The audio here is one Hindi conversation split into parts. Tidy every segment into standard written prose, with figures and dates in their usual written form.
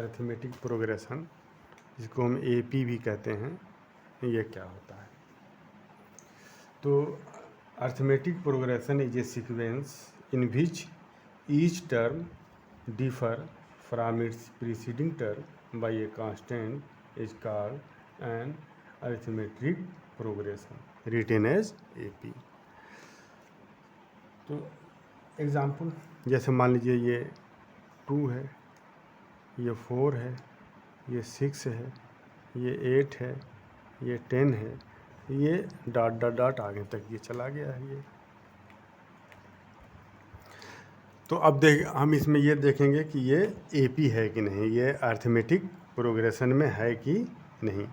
अरिथमेटिक प्रोग्रेशन, जिसको हम एपी भी कहते हैं, ये क्या होता है। तो arithmetic progression is a sequence in which each term differ from its preceding term by a constant is called an arithmetic progression written as AP. तो एग्जाम्पल, जैसे मान लीजिए ये 2 है, ये 4 है, ये 6 है, ये 8 है, ये 10 है, ये डॉट डॉट डॉट आगे तक ये चला गया है ये। तो अब हम इसमें ये देखेंगे कि ये एपी है कि नहीं, ये अरिथमेटिक प्रोग्रेशन में है कि नहीं।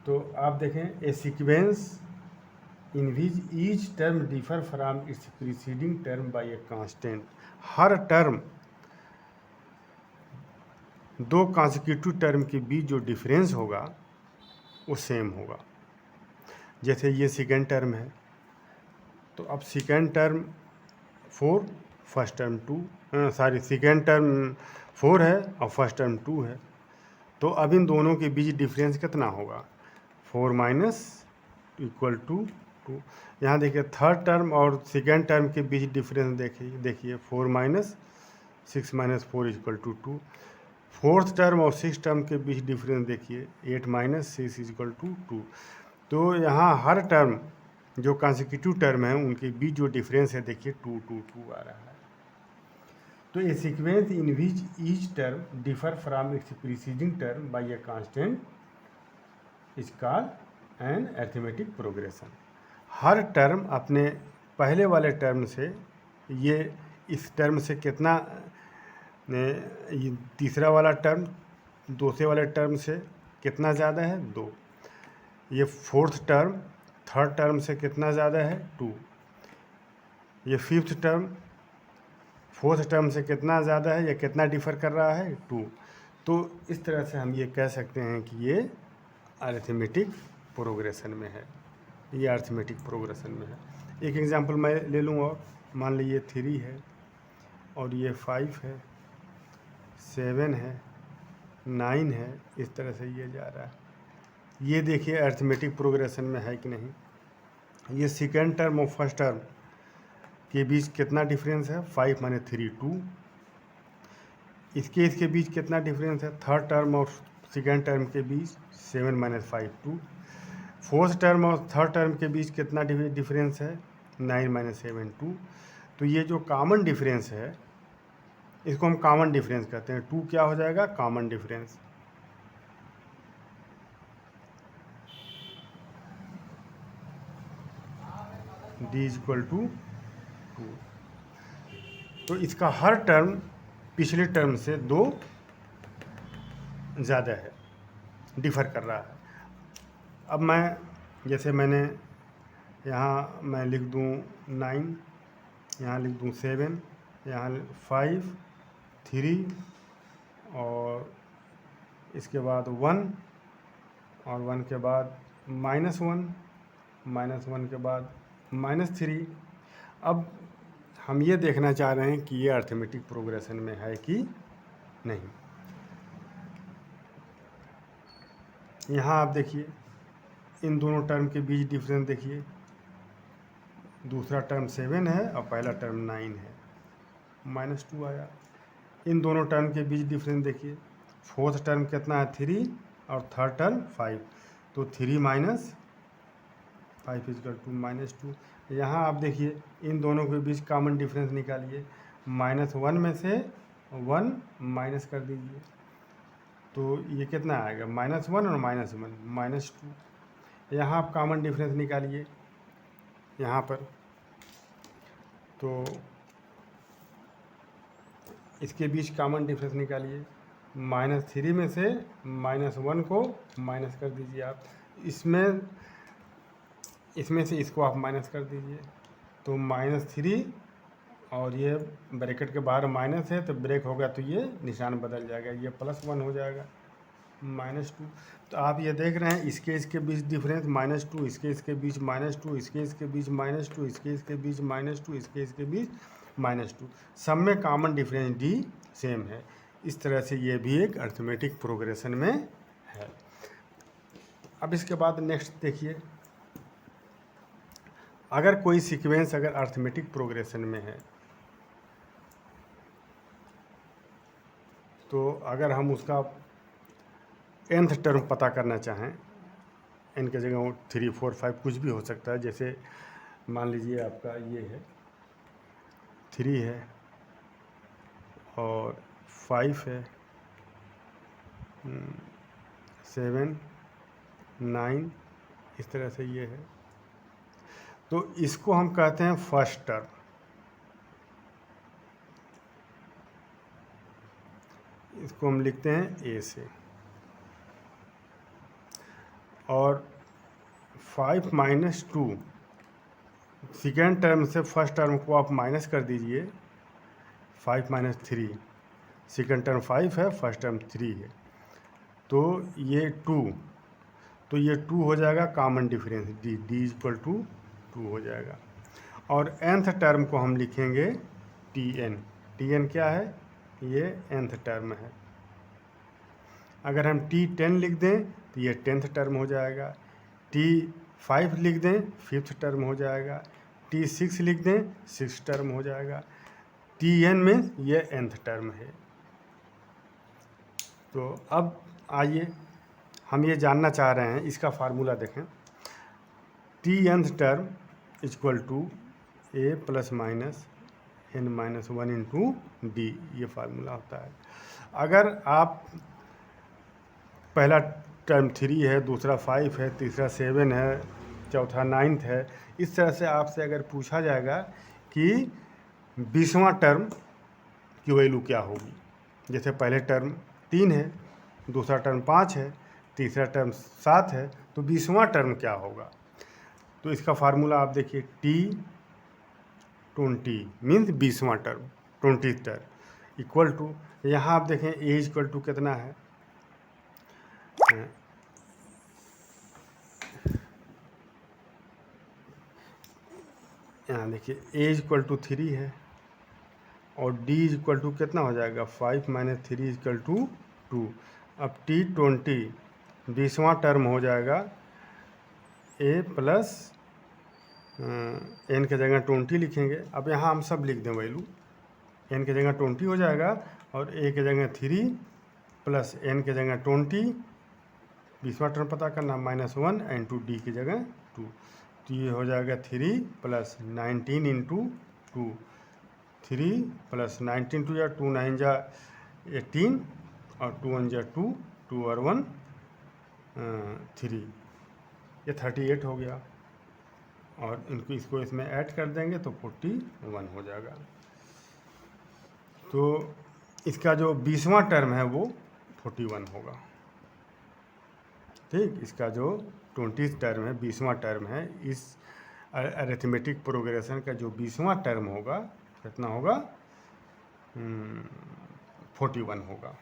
तो आप देखें, a sequence in which each term differ from its preceding term by a constant. हर टर्म, दो कॉन्सेक्यूटिव टर्म के बीच जो डिफरेंस होगा वो सेम होगा। जैसे ये सेकेंड टर्म है, तो अब second term 4, first term 2, second term 4 है और फर्स्ट टर्म 2 है। तो अब इन दोनों के बीच डिफरेंस कितना होगा, 4 माइनस इक्वल टू 2। यहाँ देखिए थर्ड टर्म और सेकेंड टर्म के बीच डिफरेंस देखिए 4 minus 6 minus 4 equal to 2। Fourth term और सिक्स टर्म के बीच डिफरेंस देखिए 8 माइनस 6 इक्वल टू 2। तो यहाँ हर टर्म जो कॉन्सेक्यूटिव टर्म है उनके बीच जो डिफरेंस है देखिए 2 2 2 आ रहा है। तो a sequence in which each term differ from its preceding term by a constant is called an arithmetic progression. हर टर्म अपने पहले वाले टर्म से, ये इस टर्म से कितना, ये तीसरा वाला टर्म दूसरे वाले टर्म से कितना ज़्यादा है, 2। ये फोर्थ टर्म थर्ड टर्म से कितना ज़्यादा है, 2। ये फिफ्थ टर्म फोर्थ टर्म से कितना ज़्यादा है, या कितना डिफ़र कर रहा है, 2। तो इस तरह से हम ये कह सकते हैं कि ये अरिथमेटिक प्रोग्रेशन में है, ये अरिथमेटिक प्रोग्रेशन में है। एक एग्जांपल मैं ले लूँ, और मान लीजिए 3 है और ये 5 है, 7 है, 9 है, इस तरह से ये जा रहा है। ये देखिए अरिथमेटिक प्रोग्रेशन में है कि नहीं। ये सेकेंड टर्म और फर्स्ट टर्म के बीच कितना डिफरेंस है, 5 माइनस 3 2। इसके बीच कितना डिफरेंस है, थर्ड टर्म और सेकेंड टर्म के बीच 7 माइनस 5 2। फोर्थ टर्म और थर्ड टर्म के बीच कितना डिफरेंस है, 9 माइनस 7 2। तो ये जो कॉमन डिफरेंस है इसको हम कॉमन डिफरेंस कहते हैं। 2 क्या हो जाएगा, common difference. d equal to 2। तो इसका हर टर्म पिछले टर्म से 2 ज़्यादा है, डिफ़र कर रहा है। अब मैं, जैसे मैंने यहाँ मैं लिख दूँ 9, यहाँ लिख दूँ 7, यहाँ 5 3 और इसके बाद 1 और 1 के बाद -1, -1 के बाद -3। अब हम ये देखना चाह रहे हैं कि ये अरिथमेटिक प्रोग्रेशन में है कि नहीं। यहाँ आप देखिए इन दोनों टर्म के बीच डिफरेंस देखिए, दूसरा टर्म 7 है और पहला टर्म 9 है, -2 आया। इन दोनों टर्म के बीच डिफरेंस देखिए, फोर्थ टर्म कितना है, 3 और थर्ड टर्म 5। तो 3 माइनस 5 इक्वल टू -2। यहाँ आप देखिए इन दोनों के बीच कॉमन डिफरेंस निकालिए, -1 में से 1 माइनस कर दीजिए, तो ये कितना आएगा, -1 और -1 -2। यहाँ आप कॉमन डिफरेंस निकालिए यहाँ पर, तो इसके बीच कॉमन डिफरेंस निकालिए, -3 में से -1 को माइनस कर दीजिए आप, इसमें से इसको आप माइनस कर दीजिए, तो -3 और ये ब्रैकेट के बाहर माइनस है तो ब्रेक होगा तो ये निशान बदल जाएगा, ये +1 हो जाएगा, -2। तो आप ये देख रहे हैं इसके बीच डिफरेंस -2, इसके बीच -2, इसके बीच -2, इसके बीच -2, इसके बीच -2, सब में कॉमन डिफरेंस d सेम है। इस तरह से ये भी एक अरिथमेटिक प्रोग्रेशन में है। अब इसके बाद नेक्स्ट देखिए, अगर कोई सीक्वेंस अगर अरिथमेटिक प्रोग्रेशन में है तो अगर हम उसका nth टर्म पता करना चाहें, n के जगह 3, 4, 5 कुछ भी हो सकता है, जैसे मान लीजिए आपका ये है 3 है और 5 है, 7, 9, इस तरह से ये है, तो इसको हम कहते हैं फर्स्ट टर्म। इसको हम लिखते हैं ए से, और 5 माइनस 2, सेकेंड टर्म से फर्स्ट टर्म को आप माइनस कर दीजिए, 5 माइनस 3, सेकेंड टर्म 5 है, फर्स्ट टर्म 3 है, तो ये 2, तो ये 2 हो जाएगा common difference, d equal to 2 हो जाएगा। और nth टर्म को हम लिखेंगे Tn क्या है, ये nth टर्म है। अगर हम T10 लिख दें तो ये 10th टर्म हो जाएगा, T5 लिख दें 5th टर्म हो जाएगा, T6 लिख दें 6th टर्म हो जाएगा, Tn में ये nth टर्म है। तो अब आइए हम ये जानना चाह रहे हैं, इसका फार्मूला देखें, Tnth term equal to a plus minus n minus 1 into d, ये फार्मूला होता है। अगर आप पहला टर्म 3 है, दूसरा 5 है, तीसरा 7 है, चौथा 9th है, इस तरह से आपसे अगर पूछा जाएगा कि 20वां टर्म की वैल्यू क्या होगी, जैसे पहले टर्म 3 है, दूसरा टर्म 5 है, तीसरा टर्म 7 है, तो 20वां टर्म क्या होगा। तो इसका फार्मूला आप देखिए, T20 मीन्स 20वां term, 20th term equal to, यहाँ आप देखें ए इक्वल टू कितना है, यहाँ देखिए ए इक्वल टू 3 है और डी इक्वल टू कितना हो जाएगा, 5 माइनस 3 इक्वल टू 2। अब T20 20वां टर्म हो जाएगा ए प्लस n के जगह 20 लिखेंगे। अब यहाँ हम सब लिख दें वैल्यू, n के जगह 20 हो जाएगा और a के जगह 3 प्लस n के जगह 20, 20वां टर्म पता करना, -1 इंटू डी की जगह 2, तो ये हो जाएगा 3 प्लस 19 इंटू 2, 3 प्लस 19 टू या 2 9 जा 18 और 2 1 जा 2, 2 और 1 3, ये 38 हो गया, और इनको इसको इसमें ऐड कर देंगे तो 41 हो जाएगा। तो इसका जो 20वां टर्म है वो 41 होगा। ठीक, इसका जो 20th टर्म है, 20वां टर्म है, इस अरिथमेटिक प्रोग्रेशन का जो 20वां टर्म होगा कितना होगा, 41 होगा।